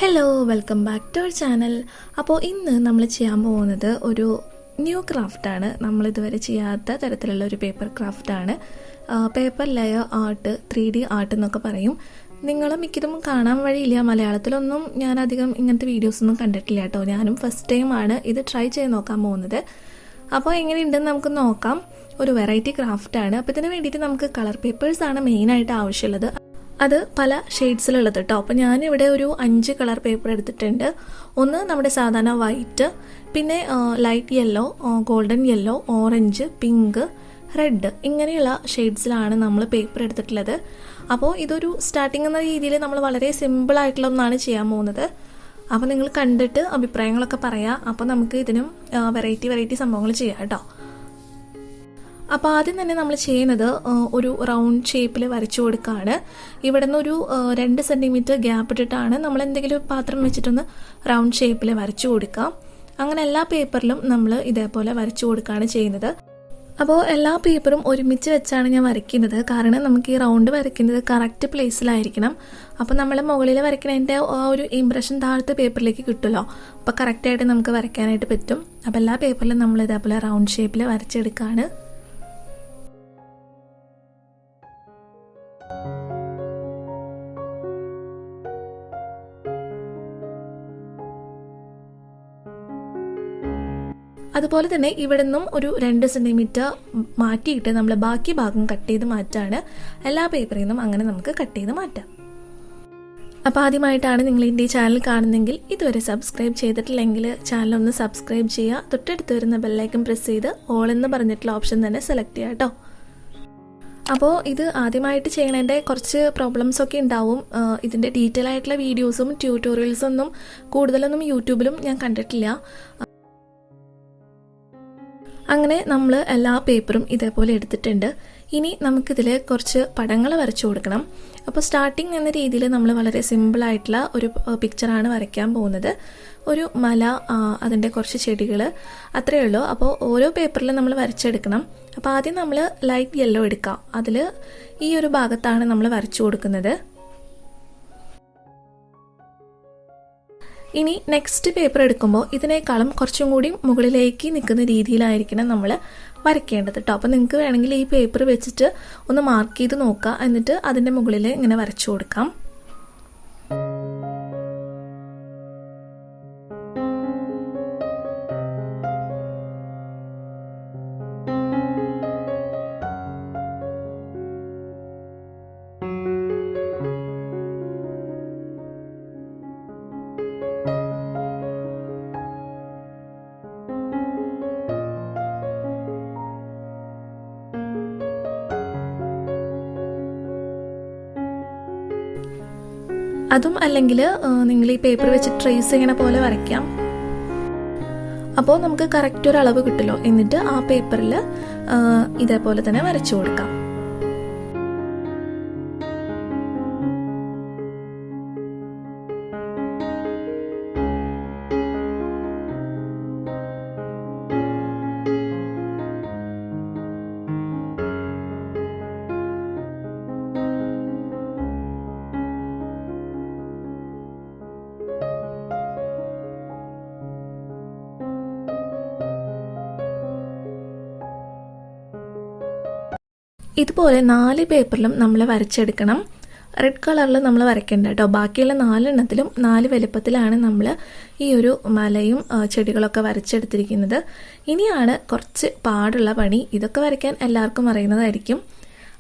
Hello welcome back to our channel. അപ്പോൾ ഇന്ന് നമ്മൾ ചെയ്യാൻ പോകുന്നത് ഒരു ന്യൂ ക്രാഫ്റ്റാണ്. നമ്മളിതുവരെ ചെയ്യാത്ത തരത്തിലുള്ള ഒരു പേപ്പർ ക്രാഫ്റ്റാണ്. Paper layer art, 3D art എന്നൊക്കെ പറയും. നിങ്ങൾ മിക്കതും കാണാൻ വഴിയില്ല. മലയാളത്തിലൊന്നും ഞാൻ അധികം ഇങ്ങനത്തെ വീഡിയോസൊന്നും കണ്ടിട്ടില്ല കേട്ടോ. ഞാനും ഫസ്റ്റ് ടൈമാണ് ഇത് ട്രൈ ചെയ്ത് നോക്കാൻ പോകുന്നത്. അപ്പോൾ എങ്ങനെയുണ്ടെന്ന് നമുക്ക് നോക്കാം. ഒരു വെറൈറ്റി ക്രാഫ്റ്റാണ്. അപ്പോൾ ഇതിന് വേണ്ടിയിട്ട് നമുക്ക് കളർ പേപ്പേഴ്സാണ് മെയിനായിട്ട് ആവശ്യമുള്ളത്. അത് പല ഷെയ്ഡ്സിലുള്ളത് കേട്ടോ. അപ്പോൾ ഞാനിവിടെ ഒരു 5 കളർ പേപ്പർ എടുത്തിട്ടുണ്ട്. ഒന്ന് നമ്മുടെ സാധാരണ വൈറ്റ്, പിന്നെ light yellow, golden yellow, orange, pink, red, ഇങ്ങനെയുള്ള ഷെയ്ഡ്സിലാണ് നമ്മൾ പേപ്പർ എടുത്തിട്ടുള്ളത്. അപ്പോൾ ഇതൊരു സ്റ്റാർട്ടിംഗ് എന്ന രീതിയിൽ നമ്മൾ വളരെ സിമ്പിളായിട്ടുള്ള ഒന്നാണ് ചെയ്യാൻ പോകുന്നത്. അപ്പോൾ നിങ്ങൾ കണ്ടിട്ട് അഭിപ്രായങ്ങളൊക്കെ പറയാം. അപ്പോൾ നമുക്ക് ഇതിനും വെറൈറ്റി സംഭവങ്ങൾ ചെയ്യാം കേട്ടോ. അപ്പോൾ ആദ്യം തന്നെ നമ്മൾ ചെയ്യുന്നത് ഒരു റൗണ്ട് ഷേപ്പിൽ വരച്ചു കൊടുക്കുകയാണ്. ഇവിടെ നിന്ന് ഒരു 2 സെൻറ്റിമീറ്റർ ഗ്യാപ്പ് ഇട്ടിട്ടാണ് നമ്മൾ എന്തെങ്കിലും ഒരു പാത്രം വെച്ചിട്ടൊന്ന് റൗണ്ട് ഷേപ്പിൽ വരച്ചു കൊടുക്കാം. അങ്ങനെ എല്ലാ പേപ്പറിലും നമ്മൾ ഇതേപോലെ വരച്ചു കൊടുക്കുകയാണ് ചെയ്യുന്നത്. അപ്പോൾ എല്ലാ പേപ്പറും ഒരുമിച്ച് വെച്ചാണ് ഞാൻ വരയ്ക്കുന്നത്. കാരണം നമുക്ക് ഈ റൗണ്ട് വരയ്ക്കുന്നത് കറക്റ്റ് പ്ലേസിലായിരിക്കണം. അപ്പോൾ നമ്മൾ മുകളിൽ വരയ്ക്കുന്നതിൻ്റെ ആ ഒരു ഇംപ്രഷൻ താഴത്തെ പേപ്പറിലേക്ക് കിട്ടുമല്ലോ. അപ്പോൾ കറക്റ്റായിട്ട് നമുക്ക് വരയ്ക്കാനായിട്ട് പറ്റും. അപ്പോൾ എല്ലാ പേപ്പറിലും നമ്മൾ ഇതേപോലെ റൗണ്ട് ഷേപ്പിൽ വരച്ചെടുക്കുകയാണ്. അതുപോലെ തന്നെ ഇവിടെ നിന്നും ഒരു 2 സെൻറ്റിമീറ്റർ മാറ്റിയിട്ട് നമ്മൾ ബാക്കി ഭാഗം കട്ട് ചെയ്ത് മാറ്റാണ്. എല്ലാ പേപ്പറിൽ നിന്നും അങ്ങനെ നമുക്ക് കട്ട് ചെയ്ത് മാറ്റാം. അപ്പോൾ ആദ്യമായിട്ടാണ് നിങ്ങൾ എൻ്റെ ഈ ചാനൽ കാണുന്നതെങ്കിൽ ഇതുവരെ സബ്സ്ക്രൈബ് ചെയ്തിട്ടില്ലെങ്കിൽ ചാനലൊന്ന് സബ്സ്ക്രൈബ് ചെയ്യുക. തൊട്ടടുത്ത് വരുന്ന ബെല്ലൈക്കൺ പ്രസ് ചെയ്ത് ഓൾ എന്ന് പറഞ്ഞിട്ടുള്ള ഓപ്ഷൻ തന്നെ സെലക്ട് ചെയ്യുക കേട്ടോ. അപ്പോൾ ഇത് ആദ്യമായിട്ട് ചെയ്യണതിൻ്റെ കുറച്ച് പ്രോബ്ലംസൊക്കെ ഉണ്ടാവും. ഇതിൻ്റെ ഡീറ്റെയിൽ ആയിട്ടുള്ള വീഡിയോസും ട്യൂട്ടോറിയൽസൊന്നും കൂടുതലൊന്നും യൂട്യൂബിലും ഞാൻ കണ്ടിട്ടില്ല. അങ്ങനെ നമ്മൾ എല്ലാ പേപ്പറും ഇതേപോലെ എടുത്തിട്ടുണ്ട്. ഇനി നമുക്കിതിൽ കുറച്ച് പടങ്ങൾ വരച്ചു കൊടുക്കണം. അപ്പോൾ സ്റ്റാർട്ടിങ് എന്ന രീതിയിൽ നമ്മൾ വളരെ സിമ്പിളായിട്ടുള്ള ഒരു പിക്ചറാണ് വരയ്ക്കാൻ പോകുന്നത്. ഒരു മല, അതിൻ്റെ കുറച്ച് ചെടികൾ, അത്രയേ ഉള്ളൂ. അപ്പോൾ ഓരോ പേപ്പറിലും നമ്മൾ വരച്ചെടുക്കണം. അപ്പോൾ ആദ്യം നമ്മൾ ലൈറ്റ് യെല്ലോ എടുക്കാം. അതിൽ ഈ ഒരു ഭാഗത്താണ് നമ്മൾ വരച്ചു കൊടുക്കുന്നത്. ഇനി നെക്സ്റ്റ് പേപ്പർ എടുക്കുമ്പോൾ ഇതിനേക്കാളും കുറച്ചും കൂടി മുകളിലേക്ക് നിൽക്കുന്ന രീതിയിലായിരിക്കണം നമ്മൾ വരയ്ക്കേണ്ടത് കേട്ടോ. അപ്പോൾ നിങ്ങൾക്ക് വേണമെങ്കിൽ ഈ പേപ്പർ വെച്ചിട്ട് ഒന്ന് മാർക്ക് ചെയ്ത് നോക്കുക. എന്നിട്ട് അതിൻ്റെ മുകളിൽ ഇങ്ങനെ വരച്ചു കൊടുക്കാം. അതും അല്ലെങ്കിൽ നിങ്ങൾ ഈ പേപ്പർ വെച്ച് ട്രേസ് ചെയ്യണ പോലെ വരയ്ക്കാം. അപ്പോൾ നമുക്ക് കറക്റ്റ് ഒരു അളവ് കിട്ടുമല്ലോ. എന്നിട്ട് ആ പേപ്പറിൽ ഇതേപോലെ തന്നെ വരച്ചു കൊടുക്കാം. ഇതുപോലെ 4 പേപ്പറിലും നമ്മൾ വരച്ചെടുക്കണം. റെഡ് കളറിൽ നമ്മൾ വരയ്ക്കേണ്ട കേട്ടോ. ബാക്കിയുള്ള 4 എണ്ണത്തിലും 4 വലുപ്പത്തിലാണ് നമ്മൾ ഈ ഒരു മലയും ചെടികളൊക്കെ വരച്ചെടുത്തിരിക്കുന്നത്. ഇനിയാണ് കുറച്ച് പാടുള്ള പണി. ഇതൊക്കെ വരയ്ക്കാൻ എല്ലാവർക്കും അറിയുന്നതായിരിക്കും.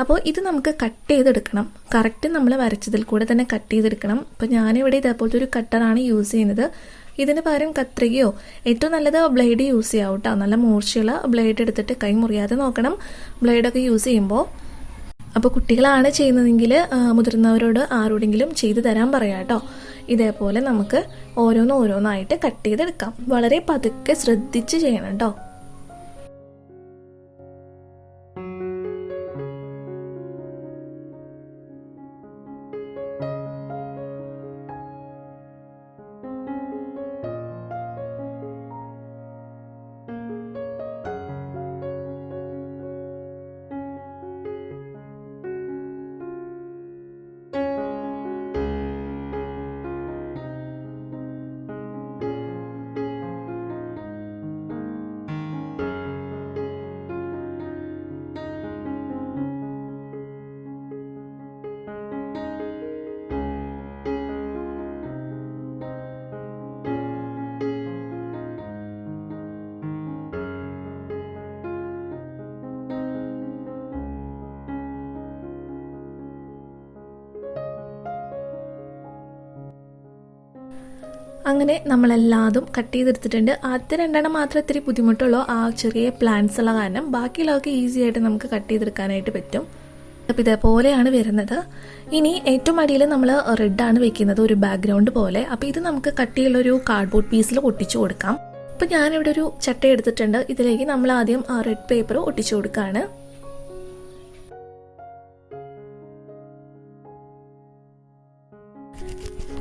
അപ്പോൾ ഇത് നമുക്ക് കട്ട് ചെയ്തെടുക്കണം. കറക്റ്റ് നമ്മൾ വരച്ചതിൽ കൂടെ തന്നെ കട്ട് ചെയ്തെടുക്കണം. അപ്പോൾ ഞാനിവിടെ ഇതേപോലത്തെ ഒരു കട്ടറാണ് യൂസ് ചെയ്യുന്നത്. ഇതിന് പകരം കത്രികയോ, ഏറ്റവും നല്ലത് ബ്ലേഡ് യൂസ് ചെയ്യാം കേട്ടോ. നല്ല മൂർച്ചയുള്ള ബ്ലേഡ് എടുത്തിട്ട് കൈ മുറിയാതെ നോക്കണം ബ്ലേഡൊക്കെ യൂസ് ചെയ്യുമ്പോൾ. അപ്പോൾ കുട്ടികളാണ് ചെയ്യുന്നതെങ്കിൽ മുതിർന്നവരോട് ആരോടെങ്കിലും ചെയ്തു തരാൻ പറയാം കേട്ടോ. ഇതേപോലെ നമുക്ക് ഓരോന്നായിട്ട് കട്ട് ചെയ്തെടുക്കാം. വളരെ പതുക്കെ ശ്രദ്ധിച്ച് ചെയ്യണം കേട്ടോ. അങ്ങനെ നമ്മളെല്ലാതും കട്ട് ചെയ്തെടുത്തിട്ടുണ്ട്. ആദ്യത്തെ 2 മാത്രമേ ഇത്തിരി ബുദ്ധിമുട്ടുള്ളൂ, ആ ചെറിയ പ്ലാന്റ്സ് ഉള്ള കാരണം. ബാക്കിയുള്ളതൊക്കെ ഈസി ആയിട്ട് നമുക്ക് കട്ട് ചെയ്തെടുക്കാനായിട്ട് പറ്റും. അപ്പോൾ ഇതേപോലെയാണ് വരുന്നത്. ഇനി ഏറ്റവും അടിയിൽ നമ്മൾ റെഡാണ് വെക്കുന്നത്, ഒരു ബാക്ക്ഗ്രൗണ്ട് പോലെ. അപ്പോൾ ഇത് നമുക്ക് കട്ടിയുള്ളൊരു കാർഡ്ബോർഡ് പീസിൽ ഒട്ടിച്ചു കൊടുക്കാം. അപ്പോൾ ഞാനിവിടെ ഒരു ചട്ട എടുത്തിട്ടുണ്ട്. ഇതിലേക്ക് നമ്മൾ ആദ്യം റെഡ് പേപ്പർ ഒട്ടിച്ചു കൊടുക്കുകയാണ്.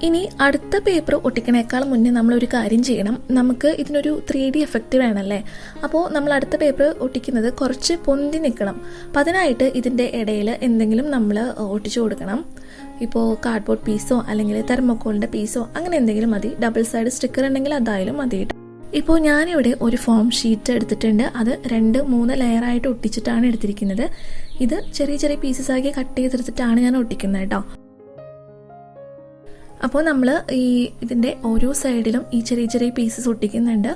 ഇനി അടുത്ത പേപ്പർ ഒട്ടിക്കണേക്കാൾ മുന്നേ നമ്മളൊരു കാര്യം ചെയ്യണം. നമുക്ക് ഇതിനൊരു 3D എഫക്റ്റ് വേണമല്ലേ. അപ്പോൾ നമ്മൾ അടുത്ത പേപ്പർ ഒട്ടിക്കുന്നത് കുറച്ച് പൊന്തി നിൽക്കണം. അപ്പോൾ അതിനായിട്ട് ഇതിൻ്റെ ഇടയിൽ എന്തെങ്കിലും നമ്മൾ ഒട്ടിച്ചു കൊടുക്കണം. ഇപ്പോൾ കാർഡ്ബോർഡ് പീസോ അല്ലെങ്കിൽ തെർമോക്കോളിൻ്റെ പീസോ അങ്ങനെ എന്തെങ്കിലും മതി. ഡബിൾ സൈഡ് സ്റ്റിക്കർ ഉണ്ടെങ്കിൽ അതായാലും മതി. ഇപ്പോൾ ഞാനിവിടെ ഒരു ഫോം ഷീറ്റ് എടുത്തിട്ടുണ്ട്. അത് 2-3 ലെയറായിട്ട് ഒട്ടിച്ചിട്ടാണ് എടുത്തിരിക്കുന്നത്. ഇത് ചെറിയ ചെറിയ പീസസ് ആക്കി കട്ട് ചെയ്തെടുത്തിട്ടാണ് ഞാൻ ഒട്ടിക്കുന്നത് കേട്ടോ. അപ്പോൾ നമ്മൾ ഇതിൻ്റെ ഓരോ സൈഡിലും ഈ ചെറിയ ചെറിയ പീസസ് ഒട്ടിക്കുന്നുണ്ട്.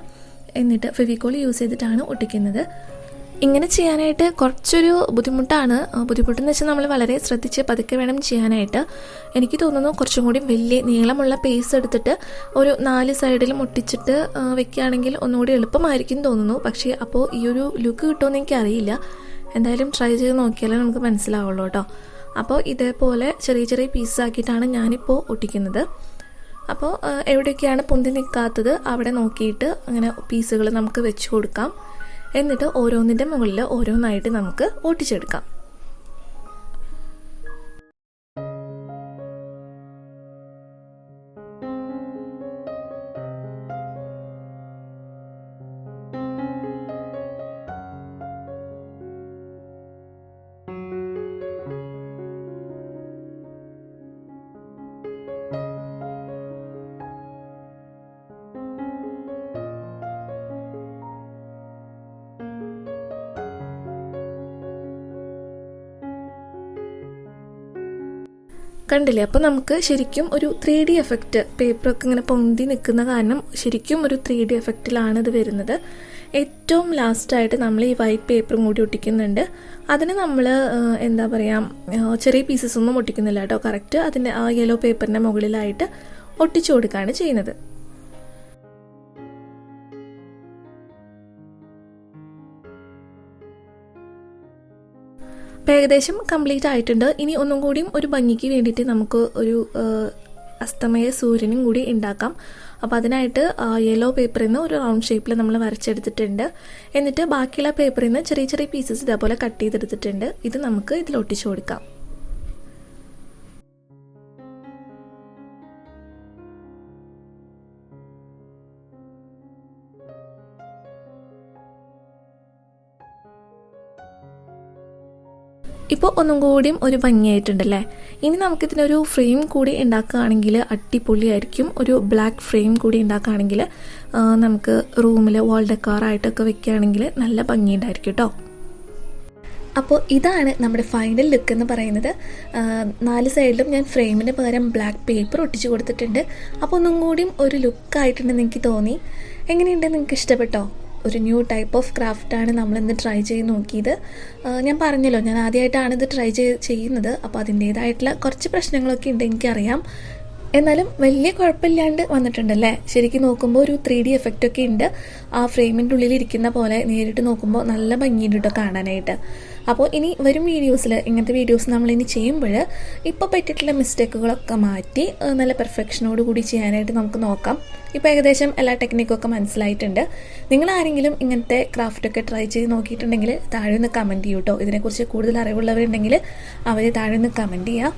എന്നിട്ട് ഫെവിക്കോൾ യൂസ് ചെയ്തിട്ടാണ് ഒട്ടിക്കുന്നത്. ഇങ്ങനെ ചെയ്യാനായിട്ട് കുറച്ചൊരു ബുദ്ധിമുട്ടാണ്. ബുദ്ധിമുട്ടെന്ന് വെച്ചാൽ നമ്മൾ വളരെ ശ്രദ്ധിച്ച് പതുക്കെ വേണം ചെയ്യാനായിട്ട്. എനിക്ക് തോന്നുന്നു കുറച്ചും കൂടി വലിയ നീളമുള്ള പീസ് എടുത്തിട്ട് ഒരു 4 സൈഡിലും ഒട്ടിച്ചിട്ട് വെക്കുകയാണെങ്കിൽ ഒന്നുകൂടി എളുപ്പമായിരിക്കും തോന്നുന്നു. പക്ഷേ അപ്പോൾ ഈ ഒരു ലുക്ക് കിട്ടുമെന്ന് എനിക്കറിയില്ല. എന്തായാലും ട്രൈ ചെയ്ത് നോക്കിയാലേ നമുക്ക് മനസ്സിലാവുള്ളൂ കേട്ടോ. അപ്പോൾ ഇതേപോലെ ചെറിയ ചെറിയ പീസസ് ആക്കിയിട്ടാണ് ഞാനിപ്പോൾ ഒട്ടിക്കുന്നത്. അപ്പോൾ എവിടെയൊക്കെയാണ് പൊന്തി നിൽക്കാത്തത് അവിടെ നോക്കിയിട്ട് അങ്ങനെ പീസുകൾ നമുക്ക് വെച്ച് കൊടുക്കാം. എന്നിട്ട് ഓരോന്നിൻ്റെ മുകളിൽ ഓരോന്നായിട്ട് നമുക്ക് ഒട്ടിച്ചെടുക്കാം. കണ്ടില്ലേ? അപ്പോൾ നമുക്ക് ശരിക്കും ഒരു 3D എഫക്റ്റ്, പേപ്പറൊക്കെ ഇങ്ങനെ പൊന്തി നിൽക്കുന്ന കാരണം ശരിക്കും ഒരു 3D എഫക്റ്റിലാണ് ഇത് വരുന്നത്. ഏറ്റവും ലാസ്റ്റായിട്ട് നമ്മൾ ഈ വൈറ്റ് പേപ്പറും കൂടി ഒട്ടിക്കുന്നുണ്ട്. അതിന് നമ്മൾ എന്താ പറയുക, ചെറിയ പീസസ് ഒന്നും ഒട്ടിക്കുന്നില്ല കേട്ടോ. കറക്റ്റ് അതിൻ്റെ ആ യെല്ലോ പേപ്പറിൻ്റെ മുകളിലായിട്ട് ഒട്ടിച്ചു കൊടുക്കുകയാണ് ചെയ്യുന്നത്. അപ്പോൾ ഏകദേശം കംപ്ലീറ്റ് ആയിട്ടുണ്ട്. ഇനി ഒന്നും കൂടിയും ഒരു ഭംഗിക്ക് വേണ്ടിയിട്ട് നമുക്ക് ഒരു അസ്തമയ സൂര്യനും കൂടി ഉണ്ടാക്കാം. അപ്പോൾ അതിനായിട്ട് യെല്ലോ പേപ്പറിൽ നിന്ന് ഒരു റൗണ്ട് ഷേപ്പിൽ നമ്മൾ വരച്ചെടുത്തിട്ടുണ്ട്. എന്നിട്ട് ബാക്കിയുള്ള പേപ്പറിൽ നിന്ന് ചെറിയ ചെറിയ പീസസ് ഇതേപോലെ കട്ട് ചെയ്തെടുത്തിട്ടുണ്ട്. ഇത് നമുക്ക് ഇതിൽ ഒട്ടിച്ചു കൊടുക്കാം. ഇപ്പോൾ ഒന്നും കൂടിയും ഒരു ഭംഗിയായിട്ടുണ്ടല്ലേ. ഇനി നമുക്കിതിനൊരു ഫ്രെയിം കൂടി ഉണ്ടാക്കുകയാണെങ്കിൽ അടിപൊളിയായിരിക്കും. ഒരു ബ്ലാക്ക് ഫ്രെയിം കൂടി ഉണ്ടാക്കുകയാണെങ്കിൽ നമുക്ക് റൂമിൽ വാൾ ഡെക്കോറായിട്ടൊക്കെ വെക്കുകയാണെങ്കിൽ നല്ല ഭംഗിയുണ്ടായിരിക്കും കേട്ടോ. അപ്പോൾ ഇതാണ് നമ്മുടെ ഫൈനൽ ലുക്ക് എന്ന് പറയുന്നത്. 4 സൈഡിലും ഞാൻ ഫ്രെയിമിന് പകരം ബ്ലാക്ക് പേപ്പർ ഒട്ടിച്ചു കൊടുത്തിട്ടുണ്ട്. അപ്പോൾ ഒന്നും കൂടിയും ഒരു ലുക്കായിട്ടുണ്ടെന്ന് എനിക്ക് തോന്നി. എങ്ങനെയുണ്ട്? നിങ്ങൾക്ക് ഇഷ്ടപ്പെട്ടോ? ഒരു ന്യൂ ടൈപ്പ് ഓഫ് ക്രാഫ്റ്റാണ് നമ്മളിന്ന് ട്രൈ ചെയ്ത് നോക്കിയത്. ഞാൻ പറഞ്ഞല്ലോ, ഞാൻ ആദ്യമായിട്ടാണ് ഇത് ട്രൈ ചെയ്യുന്നത്. അപ്പോൾ അതിൻ്റേതായിട്ടുള്ള കുറച്ച് പ്രശ്നങ്ങളൊക്കെ ഉണ്ട് എനിക്കറിയാം. എന്നാലും വലിയ കുഴപ്പമില്ലാണ്ട് വന്നിട്ടുണ്ടല്ലേ. ശരിക്കും നോക്കുമ്പോൾ ഒരു 3D എഫക്റ്റൊക്കെ ഉണ്ട്. ആ ഫ്രെയിമിൻ്റെ ഉള്ളിലിരിക്കുന്ന പോലെ നേരിട്ട് നോക്കുമ്പോൾ നല്ല ഭംഗിയുണ്ട് കേട്ടോ കാണാനായിട്ട്. അപ്പോൾ ഇനി വരും വീഡിയോസിൽ ഇങ്ങനത്തെ വീഡിയോസ് നമ്മളിനി ചെയ്യുമ്പോൾ ഇപ്പോൾ പറ്റിയിട്ടുള്ള മിസ്റ്റേക്കുകളൊക്കെ മാറ്റി നല്ല പെർഫെക്ഷനോട് കൂടി ചെയ്യാനായിട്ട് നമുക്ക് നോക്കാം. ഇപ്പോൾ ഏകദേശം എല്ലാ ടെക്നിക്കൊക്കെ മനസ്സിലായിട്ടുണ്ട്. നിങ്ങൾ ആരെങ്കിലും ഇങ്ങനത്തെ ക്രാഫ്റ്റൊക്കെ ട്രൈ ചെയ്ത് നോക്കിയിട്ടുണ്ടെങ്കിൽ താഴെ ഒന്ന് കമൻറ്റ് ചെയ്യൂ കേട്ടോ. ഇതിനെക്കുറിച്ച് കൂടുതൽ അറിവുള്ളവരുണ്ടെങ്കിൽ അവർ താഴെ ഒന്ന് കമൻറ്റ് ചെയ്യാം.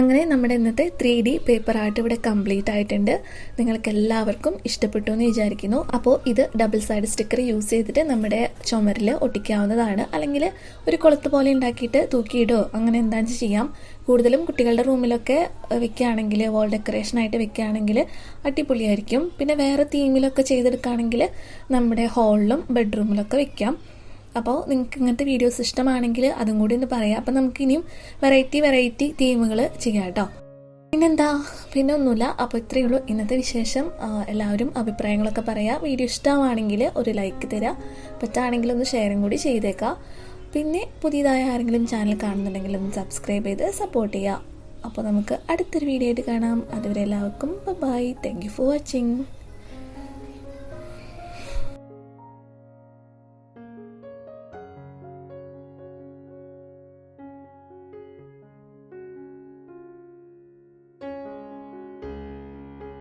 അങ്ങനെ നമ്മുടെ ഇന്നത്തെ 3D പേപ്പർ ആർട്ട് ഇവിടെ കംപ്ലീറ്റ് ആയിട്ടുണ്ട്. നിങ്ങൾക്ക് എല്ലാവർക്കും ഇഷ്ടപ്പെട്ടു എന്ന് വിചാരിക്കുന്നു. അപ്പോൾ ഇത് ഡബിൾ സൈഡ് സ്റ്റിക്കർ യൂസ് ചെയ്തിട്ട് നമ്മുടെ ചുമരിൽ ഒട്ടിക്കാവുന്നതാണ്. അല്ലെങ്കിൽ ഒരു കൊളുത്ത് പോലെ ഉണ്ടാക്കിയിട്ട് തൂക്കിയിടോ അങ്ങനെ എന്താണെന്ന് ചെയ്യാം. കൂടുതലും കുട്ടികളുടെ റൂമിലൊക്കെ വെക്കുകയാണെങ്കിൽ, വാൾ ഡെക്കറേഷനായിട്ട് വെക്കുകയാണെങ്കിൽ അടിപൊളിയായിരിക്കും. പിന്നെ വേറെ തീമിലൊക്കെ ചെയ്തെടുക്കുകയാണെങ്കിൽ നമ്മുടെ ഹാളിലും ബെഡ്റൂമിലൊക്കെ വെക്കാം. അപ്പോൾ നിങ്ങൾക്ക് ഇങ്ങനത്തെ വീഡിയോസ് ഇഷ്ടമാണെങ്കിൽ അതും കൂടി ഒന്ന് പറയാം. അപ്പോൾ നമുക്കിനിയും വെറൈറ്റി തീമുകൾ ചെയ്യാം കേട്ടോ. പിന്നെന്താ, പിന്നെ ഒന്നുമില്ല. അപ്പോൾ ഇത്രയേ ഉള്ളൂ ഇന്നത്തെ വിശേഷം. എല്ലാവരും അഭിപ്രായങ്ങളൊക്കെ പറയാം. വീഡിയോ ഇഷ്ടമാണെങ്കിൽ ഒരു ലൈക്ക് തരാം, പറ്റുകയാണെങ്കിൽ ഒന്ന് ഷെയറും കൂടി ചെയ്തേക്കാം. പിന്നെ പുതിയതായ ആരെങ്കിലും ചാനൽ കാണുന്നുണ്ടെങ്കിൽ ഒന്ന് സബ്സ്ക്രൈബ് ചെയ്ത് സപ്പോർട്ട് ചെയ്യുക. അപ്പോൾ നമുക്ക് അടുത്തൊരു വീഡിയോ ആയിട്ട് കാണാം. അതുവരെ എല്ലാവർക്കും bye. Thank you for watching.